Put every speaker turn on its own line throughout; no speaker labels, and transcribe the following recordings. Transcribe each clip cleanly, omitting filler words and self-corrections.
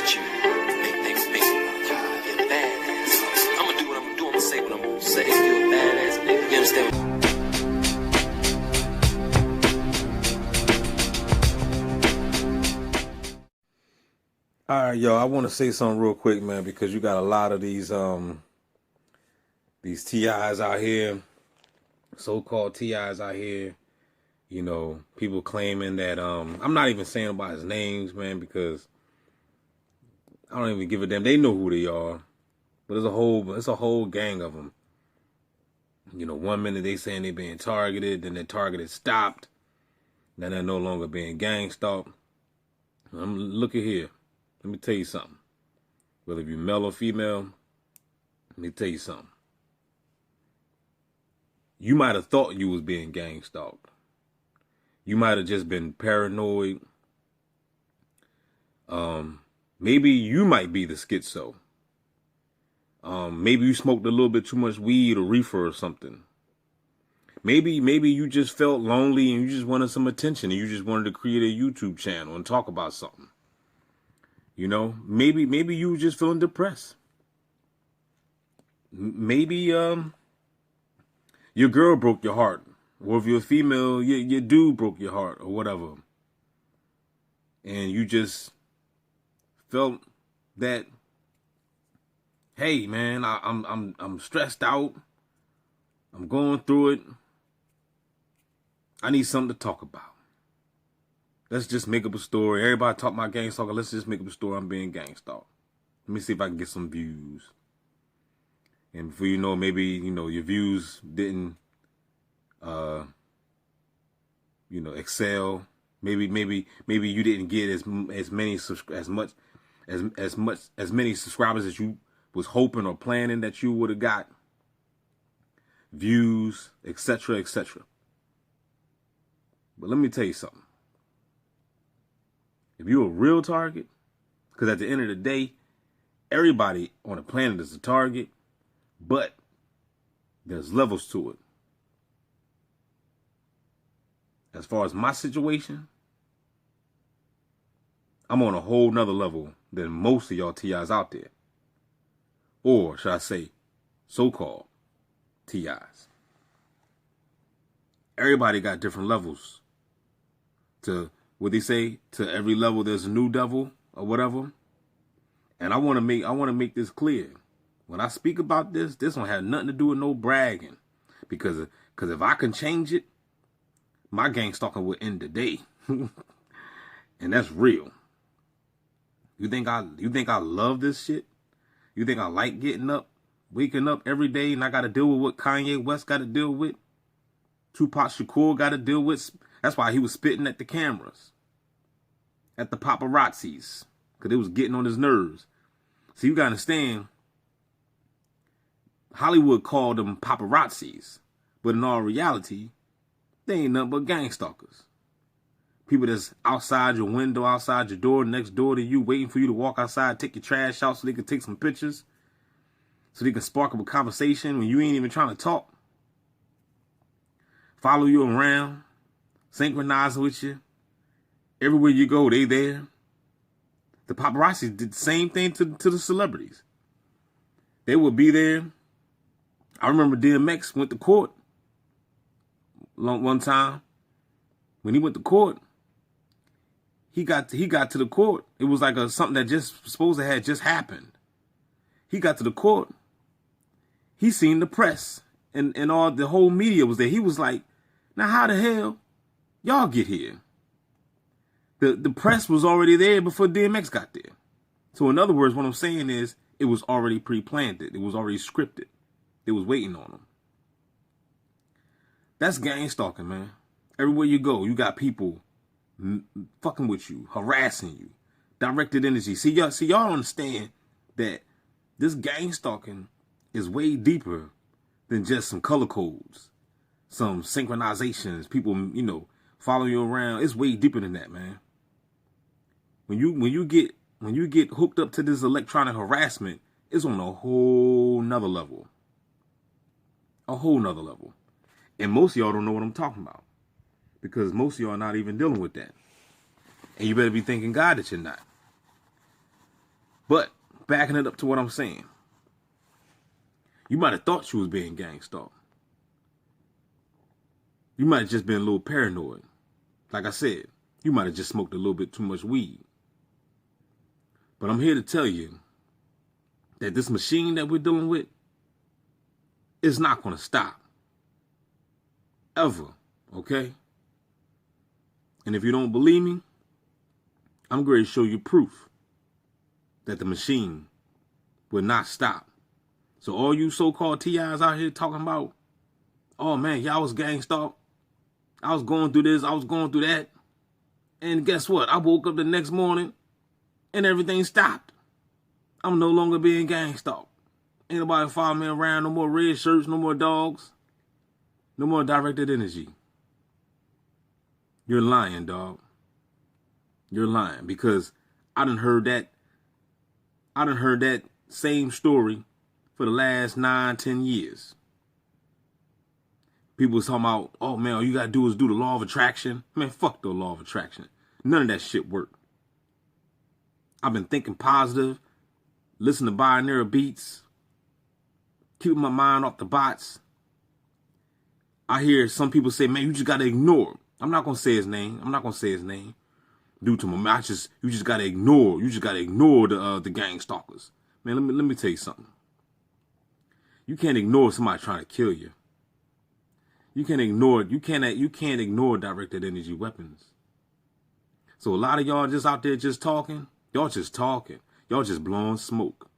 with you. Make you a badass. I'm gonna do what I'm gonna do. I'm gonna say what I'm gonna say. You a badass nigga. You understand?
All right, yo, I want to say something real quick, man, because you got a lot of these TIs out here, so-called TIs out here. You know, people claiming that I'm not even saying about his names, man, because I don't even give a damn. They know who they are, but it's a whole gang of them. You know, one minute they saying they being targeted, then their targeted stopped, then they're no longer being gang stalked. Look at here. Let me tell you something. Whether you're male or female, let me tell you something. You might have thought you was being gang stalked. You might have just been paranoid. Maybe you might be the schizo. Maybe you smoked a little bit too much weed or reefer or something. Maybe you just felt lonely and you just wanted some attention and you just wanted to create a YouTube channel and talk about something. You know, maybe you were just feeling depressed. Maybe your girl broke your heart. Or if you're a female, your dude broke your heart or whatever. And you just felt that, hey man, I'm stressed out. I'm going through it. I need something to talk about. Let's just make up a story. Everybody talk about gang stalking. Let's just make up a story. I'm being gang stalked. Let me see if I can get some views. And before you know, maybe, you know, your views didn't, you know, excel. Maybe you didn't get as many subscribers as you was hoping or planning that you would have got. Views, etc., etc. But let me tell you something. If you're a real target, because at the end of the day, everybody on the planet is a target, but there's levels to it. As far as my situation, I'm on a whole nother level than most of y'all TIs out there. Or should I say, so-called TIs. Everybody got different levels to what they say, to every level there's a new devil or whatever. And I want to make this clear. When I speak about this don't have nothing to do with no bragging. Because if I can change it, my gang stalking will end today. And that's real. You think I love this shit? You think I like getting up, waking up every day and I got to deal with what Kanye West got to deal with? Tupac Shakur got to deal with. That's why he was spitting at the cameras, at the paparazzis, because it was getting on his nerves. So you got to understand, Hollywood called them paparazzis, but in all reality, they ain't nothing but gang stalkers. People that's outside your window, outside your door, next door to you, waiting for you to walk outside, take your trash out so they can take some pictures, so they can spark up a conversation when you ain't even trying to talk. Follow you around, synchronize with you. Everywhere you go, they there. The paparazzi did the same thing to the celebrities. They would be there. I remember DMX went to court one time. When he went to court, he got to the court. It was like something that just supposed to have just happened. He got to the court. He seen the press and all the whole media was there. He was like, now how the hell y'all get here? The press was already there before DMX got there. So in other words, what I'm saying is it was already pre-planted. It was already scripted. They was waiting on them. That's gang stalking, man. Everywhere you go, you got people fucking with you, harassing you, directed energy. See y'all don't understand that this gang stalking is way deeper than just some color codes, some synchronizations, people, you know, following you around. It's way deeper than that, man. When you get hooked up to this electronic harassment, it's on a whole nother level. A whole nother level. And most of y'all don't know what I'm talking about. Because most of y'all are not even dealing with that. And you better be thanking God that you're not. But backing it up to what I'm saying, you might have thought you was being gang stalked. You might have just been a little paranoid. Like I said, you might have just smoked a little bit too much weed. But I'm here to tell you that this machine that we're dealing with is not going to stop. Ever. Okay? And if you don't believe me, I'm going to show you proof that the machine will not stop. So all you so-called TIs out here talking about, oh man, y'all was gang stalked. I was going through this, I was going through that. And guess what? I woke up the next morning and everything stopped. I'm no longer being gang stalked. Ain't nobody following me around, no more red shirts, no more dogs, no more directed energy. You're lying, dog. You're lying, because I done heard that same story for the last 9-10 years. People was talking about, oh man, all you gotta do is do the law of attraction. Man, fuck the law of attraction. None of that shit worked. I've been thinking positive, listen to binaural beats, keeping my mind off the bots. I hear some people say, man, you just gotta ignore him. I'm not gonna say his name. Due to my mouth, you just gotta ignore. You just gotta ignore the gang stalkers. Man, let me tell you something. You can't ignore somebody trying to kill you. You can't ignore directed energy weapons. So a lot of y'all just out there just talking. Y'all just talking. Y'all just blowing smoke.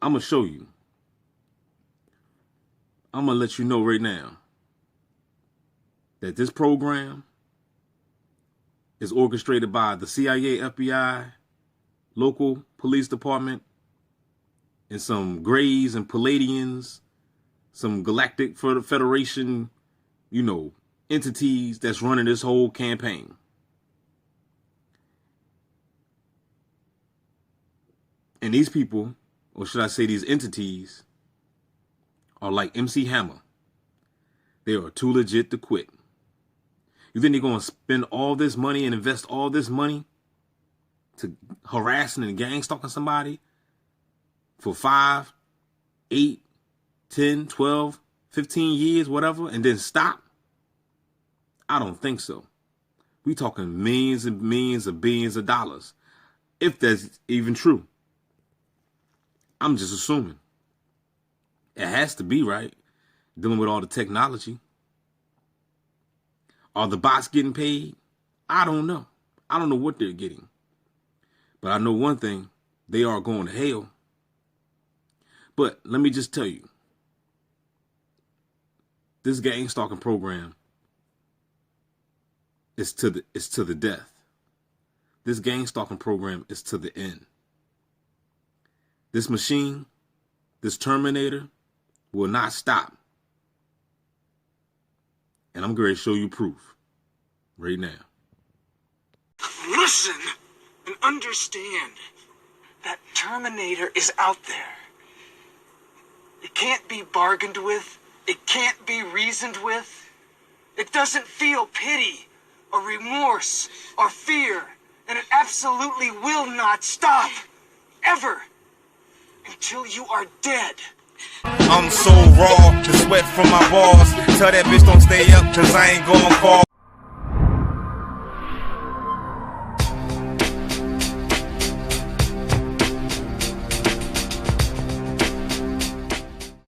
I'm gonna show you. I'm gonna let you know right now that this program is orchestrated by the CIA, FBI, local police department, and some Greys and Palladians, some Galactic Federation, entities that's running this whole campaign. And these people, or should I say these entities, are like MC Hammer. They are too legit to quit. You think they're going to spend all this money and invest all this money to harassing and gang stalking somebody for 5, 8, 10, 12, 15 years, whatever, and then stop? I don't think so. We talking millions and millions of billions of dollars, if that's even true. I'm just assuming. It has to be, right? Dealing with all the technology. Are the bots getting paid? I don't know. I don't know what they're getting. But I know one thing. They are going to hell. But let me just tell you. This gang stalking program is to the death. This gang stalking program is to the end. This machine, this Terminator, will not stop. And I'm going to show you proof right now.
Listen and understand that Terminator is out there. It can't be bargained with. It can't be reasoned with. It doesn't feel pity or remorse or fear. And it absolutely will not stop. Ever. Until you are dead.
I'm so raw, the sweat from my balls. Tell that bitch don't stay up, cause I ain't going far.